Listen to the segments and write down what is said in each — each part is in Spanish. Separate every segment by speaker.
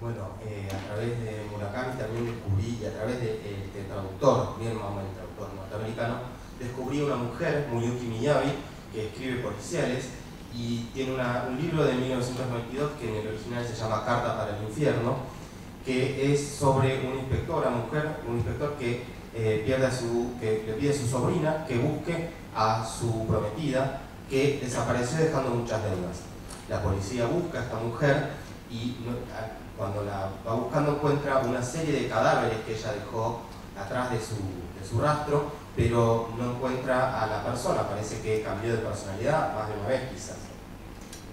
Speaker 1: Bueno, a través de Murakami también descubrí, y a través de este traductor, bien mamá, el traductor norteamericano, descubrí una mujer, Miyuki Miyabi, que escribe policiales y tiene un libro de 1992 que en el original se llama Carta para el Infierno, que es sobre una inspectora mujer, un inspector que le pide a su sobrina que busque a su prometida que desapareció dejando muchas deudas. La policía busca a esta mujer y cuando la va buscando encuentra una serie de cadáveres que ella dejó atrás de su rastro, pero no encuentra a la persona, parece que cambió de personalidad más de una vez quizás.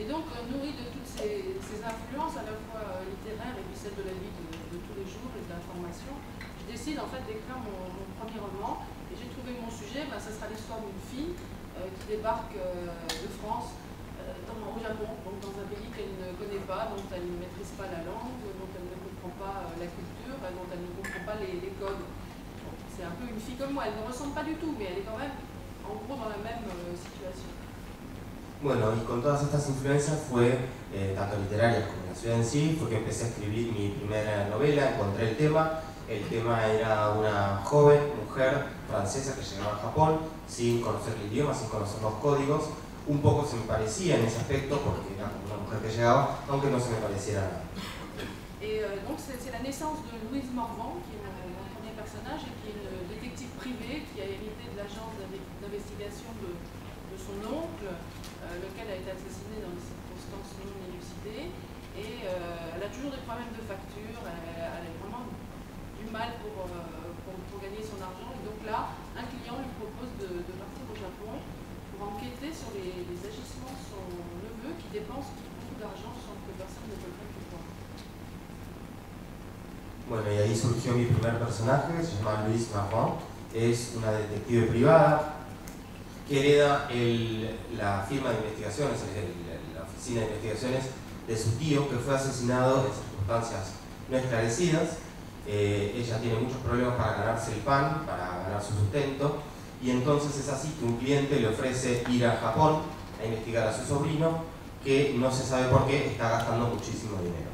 Speaker 2: Et donc, nourri de toutes ces influences, à la fois littéraires et puis celles de la vie de tous les jours et de l'information, je décide en fait d'écrire mon premier roman. Et j'ai trouvé mon sujet, ça sera l'histoire d'une fille qui débarque de France au Japon, donc dans un pays qu'elle ne connaît pas, dont elle ne maîtrise pas la langue, dont elle ne comprend pas la culture, dont elle ne comprend pas les codes. C'est un peu une fille comme moi, elle ne ressemble pas du tout, mais elle est quand même en gros dans la même situation.
Speaker 1: Bueno, y con todas estas influencias fue, tanto literarias como la ciudad en sí, fue que empecé a escribir mi primera novela, encontré el tema era una joven mujer francesa que llegaba a Japón sin conocer el idioma, sin conocer los códigos, un poco se me parecía en ese aspecto porque era como una mujer que llegaba, aunque no se me pareciera nada.
Speaker 2: Et donc c'est la naissance de Louise Morvan, qui est mon premier personnage et qui est une détective privée qui a hérité de l'agence d'investigation de son oncle, lequel a été assassiné dans des circonstances non élucidées. Et elle a toujours des problèmes de facture, elle a vraiment du mal pour gagner son argent. Et donc là, un client lui propose de partir au Japon pour enquêter sur les agissements de son neveu qui dépense beaucoup d'argent sans que personne ne le prenne pour.
Speaker 1: Bueno, y ahí surgió mi primer personaje, que se llama Louise Marron, es una detective privada que hereda la firma de investigaciones, la oficina de investigaciones de su tío, que fue asesinado en circunstancias no esclarecidas. Ella tiene muchos problemas para ganarse el pan, para ganar su sustento, y entonces es así que un cliente le ofrece ir a Japón a investigar a su sobrino, que no se sabe por qué está gastando muchísimo dinero.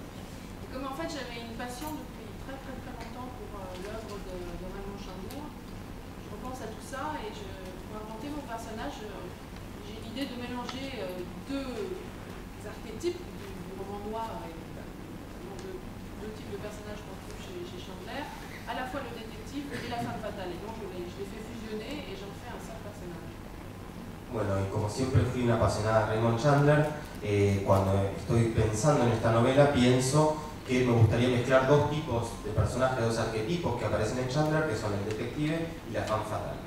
Speaker 2: Comme en fait j'avais une passion depuis très longtemps pour l'œuvre de Raymond Chandler, je repense à tout ça et pour inventer mon personnage, j'ai l'idée de mélanger deux archétypes du roman noir, avec deux types de personnages qu'on trouve chez Chandler, à la fois le détective et la femme fatale. Et donc je les fais fusionner et j'en fais un seul personnage.
Speaker 1: Bueno, y como siempre fui una apasionada de Raymond Chandler, cuando estoy pensando en esta novela pienso que me gustaría mezclar dos tipos de personajes, dos arquetipos que aparecen en Chandler, que son el detective y la femme fatale.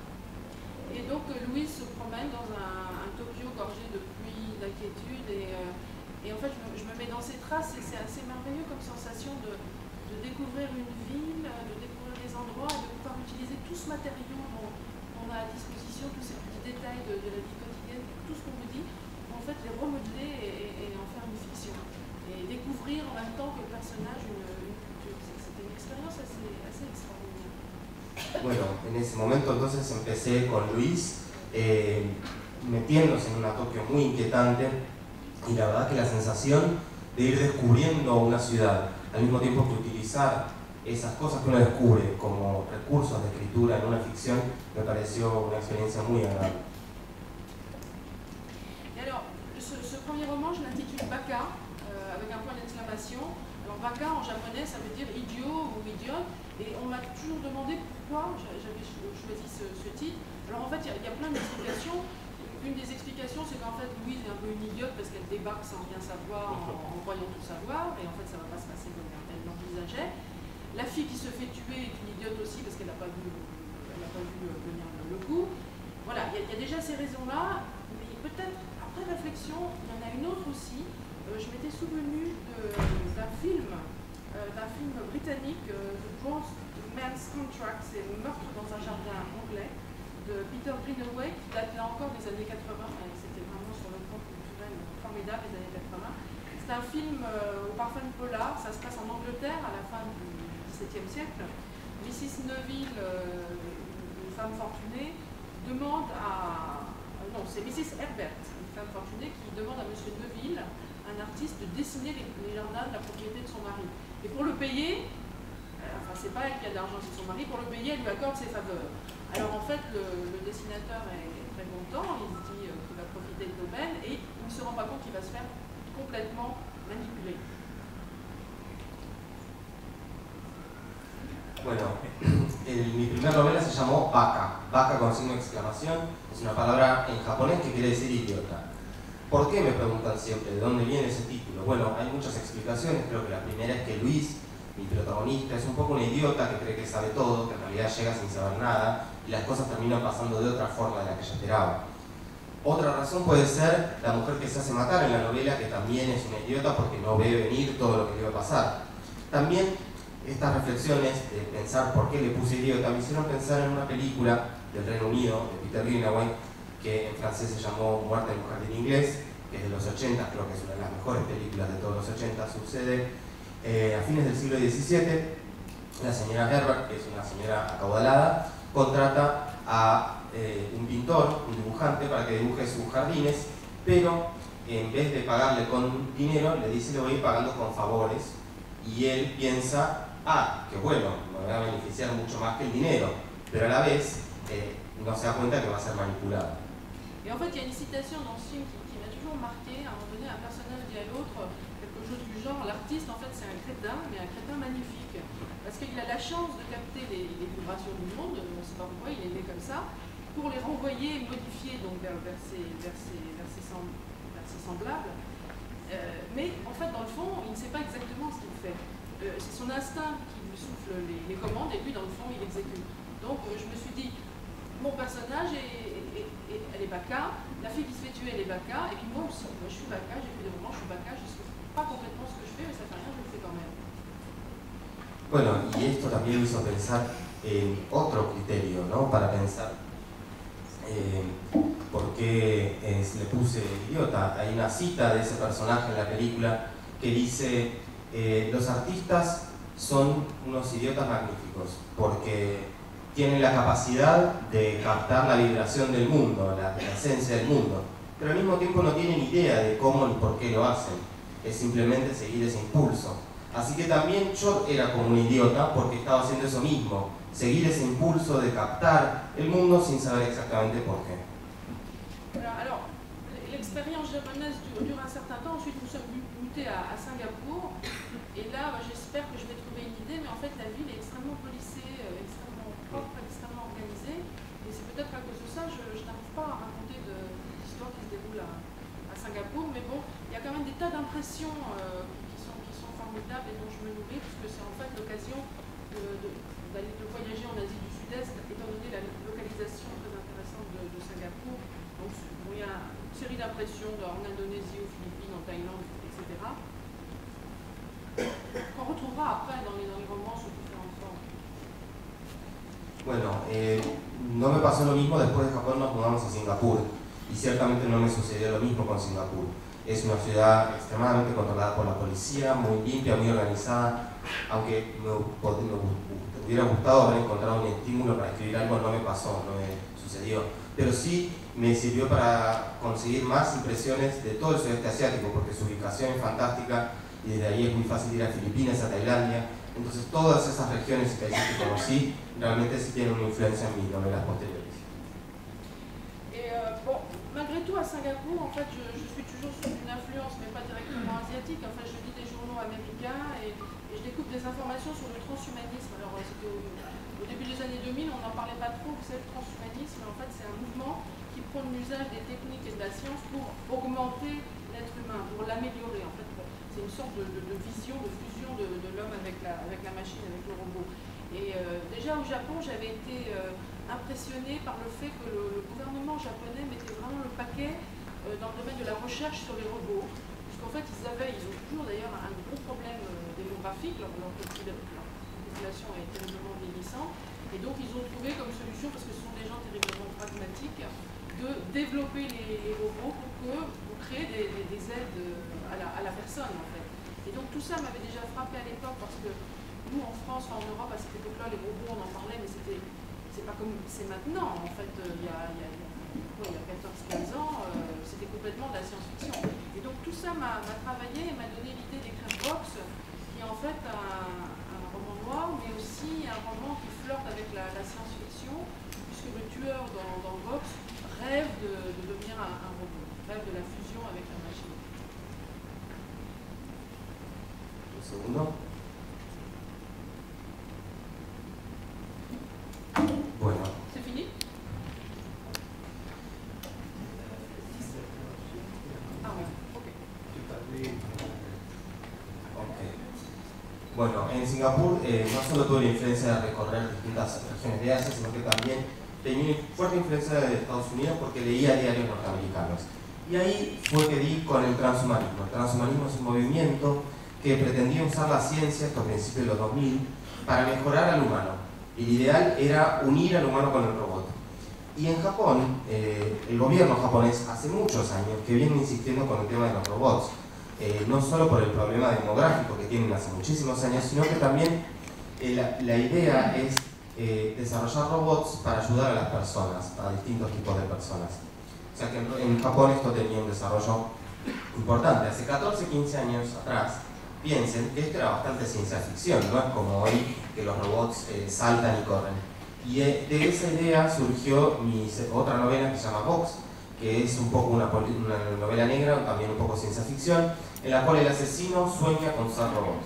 Speaker 2: Et donc Louise se promène dans un Tokyo gorgé de pluie, d'inquiétude et en fait je me mets dans ses traces et c'est assez merveilleux comme sensation de découvrir une ville, de découvrir des endroits et de pouvoir utiliser tout ce matériau qu'on a à disposition, tous ces petits détails de la vie quotidienne, tout ce qu'on vous dit, pour en fait les remodeler et en faire une fiction. Et découvrir en même temps que le personnage une culture. C'était une expérience assez extraordinaire.
Speaker 1: Bueno, en ese momento entonces empecé con Luis, metiéndose en una Tokio muy inquietante, y la verdad que la sensación de ir descubriendo una ciudad, al mismo tiempo que utilizar esas cosas que uno descubre como recursos de escritura en una ficción, me pareció una experiencia muy agradable.
Speaker 2: Et alors, ce premier roman, je l'intitule Baka, avec un point d'exclamation. Alors Baka en japonais, ça veut dire idiot ou idiote, et on m'a toujours demandé pourquoi j'avais choisi ce titre. Alors en fait, il y a plein d'explications. Une des explications, c'est qu'en fait, Louise est un peu une idiote parce qu'elle débarque sans rien savoir, en croyant tout savoir, et en fait, ça ne va pas se passer comme elle l'envisageait. La fille qui se fait tuer est une idiote aussi parce qu'elle n'a pas vu venir le coup. Voilà, il y a déjà ces raisons-là, mais peut-être, après réflexion, il y en a une autre aussi. Je m'étais souvenu d'un film britannique, The Bronze Man's Contract, c'est Le meurtre dans un jardin anglais, de Peter Greenaway, qui date là encore des années 80, c'était vraiment sur le plan culturel formidable des années 80. C'est un film au parfum de polar, ça se passe en Angleterre à la fin du XVIIe siècle. Mrs. Neville, une femme fortunée, demande à... non, c'est Mrs. Herbert, une femme fortunée, qui demande à M. Neville, un artiste de dessiner les jardins de la propriété de son mari. Et pour le payer, enfin c'est pas elle qui a de l'argent, c'est son mari, pour le payer, elle lui accorde ses faveurs. Alors en fait, le dessinateur est très content, il se dit qu'il va profiter de l'aubaine et il ne se rend pas compte qu'il va se faire complètement manipuler.
Speaker 1: Bueno, mi primera novela se llamó Baka. Baka con signo de exclamación es una palabra en japonés que quiere decir idiota. ¿Por qué me preguntan siempre de dónde viene ese título? Bueno, hay muchas explicaciones. Creo que la primera es que Luis, mi protagonista, es un poco un idiota que cree que sabe todo, que en realidad llega sin saber nada y las cosas terminan pasando de otra forma de la que ella esperaba. Otra razón puede ser la mujer que se hace matar en la novela, que también es una idiota porque no ve venir todo lo que le iba a pasar. También estas reflexiones de pensar por qué le puse idiota me hicieron pensar en una película del Reino Unido, de Peter Greenaway, que en francés se llamó Muerte en un jardín inglés, que es de los 80, creo que es una de las mejores películas de todos los 80, sucede a fines del siglo XVII. La señora Herbert, que es una señora acaudalada, contrata a un pintor, un dibujante, para que dibuje sus jardines, pero en vez de pagarle con dinero, le dice le voy a ir pagando con favores, y él piensa, que bueno, me va a beneficiar mucho más que el dinero, pero a la vez no se da cuenta que va a ser manipulado.
Speaker 2: Et en fait, il y a une citation dans ce film qui m'a toujours marqué. À un moment donné, un personnage dit à l'autre quelque chose du genre, l'artiste, en fait, c'est un crétin, mais un crétin magnifique. Parce qu'il a la chance de capter les vibrations du monde, on ne sait pas pourquoi, il est né comme ça, pour les renvoyer, modifier donc, vers ses semblables. Mais en fait, dans le fond, il ne sait pas exactement ce qu'il fait. C'est son instinct qui lui souffle les commandes, et lui, dans le fond, il exécute. Donc, je me suis dit, mon personnage, elle est Baka, la fille qui se fait tuer, elle est Baka, et puis moi aussi, moi, je suis Baka, j'ai fait des romans, je suis Baka, je ne sais pas complètement ce que je fais, mais ça fait rien, je le fais quand même.
Speaker 1: Bueno, y esto también me hizo pensar en otro criterio, ¿no? Para pensar por qué le puse idiota. Hay una cita de ese personaje en la película que dice, los artistas son unos idiotas magníficos, porque tienen la capacidad de captar la vibración del mundo, la esencia del mundo, pero al mismo tiempo no tienen idea de cómo ni por qué lo hacen, es simplemente seguir ese impulso. Así que también yo era como un idiota porque estaba haciendo eso mismo, seguir ese impulso de captar el mundo sin saber exactamente por qué.
Speaker 2: Alors, l'expérience japonaise dure un certain temps, ensuite nous sommes mutés à Singapour, et là j'espère que je vais trouver une idée, mais en fait la ville est extrêmement policée, extrêmement propre, extrêmement organisée, et c'est peut-être à cause de ça, je n'arrive pas à raconter d'histoires qui se déroulent à Singapour, mais bon, il y a quand même des tas d'impressions qui sont formidables et dont je me nourris, puisque c'est en fait l'occasion de voyager en Asie du Sud-Est, étant donné la localisation très intéressante de Singapour. Donc il y a une série d'impressions en Indonésie, aux Philippines, en Thaïlande, etc. qu'on retrouvera après dans les romans sous différentes formes.
Speaker 1: Bueno, no me pasó lo mismo. Después de Japón nos mudamos a Singapur y ciertamente no me sucedió lo mismo con Singapur. Es una ciudad extremadamente controlada por la policía, muy limpia, muy organizada, aunque me hubiera gustado haber encontrado un estímulo para escribir algo, no me pasó, no me sucedió. Pero sí me sirvió para conseguir más impresiones de todo el sudeste asiático, porque su ubicación es fantástica y desde ahí es muy fácil ir a Filipinas, a Tailandia. Entonces todas esas regiones y países que conocí realmente sí tienen una influencia en mis novelas posteriores.
Speaker 2: Bon, malgré tout à Singapour, en fait, je suis toujours sous une influence, mais pas directement asiatique. Enfin, je lis des journaux américains et je découvre des informations sur le transhumanisme. Alors, c'était au début des années 2000, on n'en parlait pas trop, vous savez, le transhumanisme, en fait, c'est un mouvement qui prône l'usage des techniques et de la science pour augmenter l'être humain, pour l'améliorer. En fait, c'est une sorte de vision, de fusion de l'homme avec la machine, avec le robot. Et déjà au Japon, j'avais été impressionnée par le fait que le gouvernement japonais mettait vraiment le paquet dans le domaine de la recherche sur les robots. Puisqu'en fait, ils ont toujours d'ailleurs un gros problème démographique, leur population est terriblement vieillissante. Et donc ils ont trouvé comme solution, parce que ce sont des gens terriblement pragmatiques, de développer les robots pour créer des aides à la personne en fait. Et donc tout ça m'avait déjà frappé à l'époque parce que nous en France, en Europe, à cette époque-là, les robots on en parlait, mais c'est pas comme c'est maintenant. En fait, il y a 14-15 ans, c'était complètement de la science-fiction. Et donc tout ça ça m'a travaillé et m'a donné l'idée d'écrire Vox, qui est en fait un roman noir, mais aussi un roman qui flirte avec la science-fiction, puisque le tueur dans Vox rêve de devenir un robot, rêve de la fusion avec la machine.
Speaker 1: Un segundo. Bueno.
Speaker 2: C'est fini? Ah ouais, ok.
Speaker 1: Bueno, en Singapur no solo tuvo la influencia de recorrer distintas regiones de Asia, sino que también tenía una fuerte influencia de Estados Unidos porque leía diarios norteamericanos. Y ahí fue que di con el transhumanismo. El transhumanismo es un movimiento que pretendía usar la ciencia, hasta principios de los 2000, para mejorar al humano. El ideal era unir al humano con el robot. Y en Japón, el gobierno japonés hace muchos años que viene insistiendo con el tema de los robots. No solo por el problema demográfico que tienen hace muchísimos años, sino que también la idea es desarrollar robots para ayudar a las personas, a distintos tipos de personas. O sea que en Japón esto tenía un desarrollo importante. Hace 14, 15 años atrás, piensen que esto era bastante ciencia ficción, no es como hoy que los robots saltan y corren. Y de esa idea surgió mi otra novela que se llama Vox, que es un poco una novela negra, también un poco ciencia ficción, en la cual el asesino sueña con ser robot.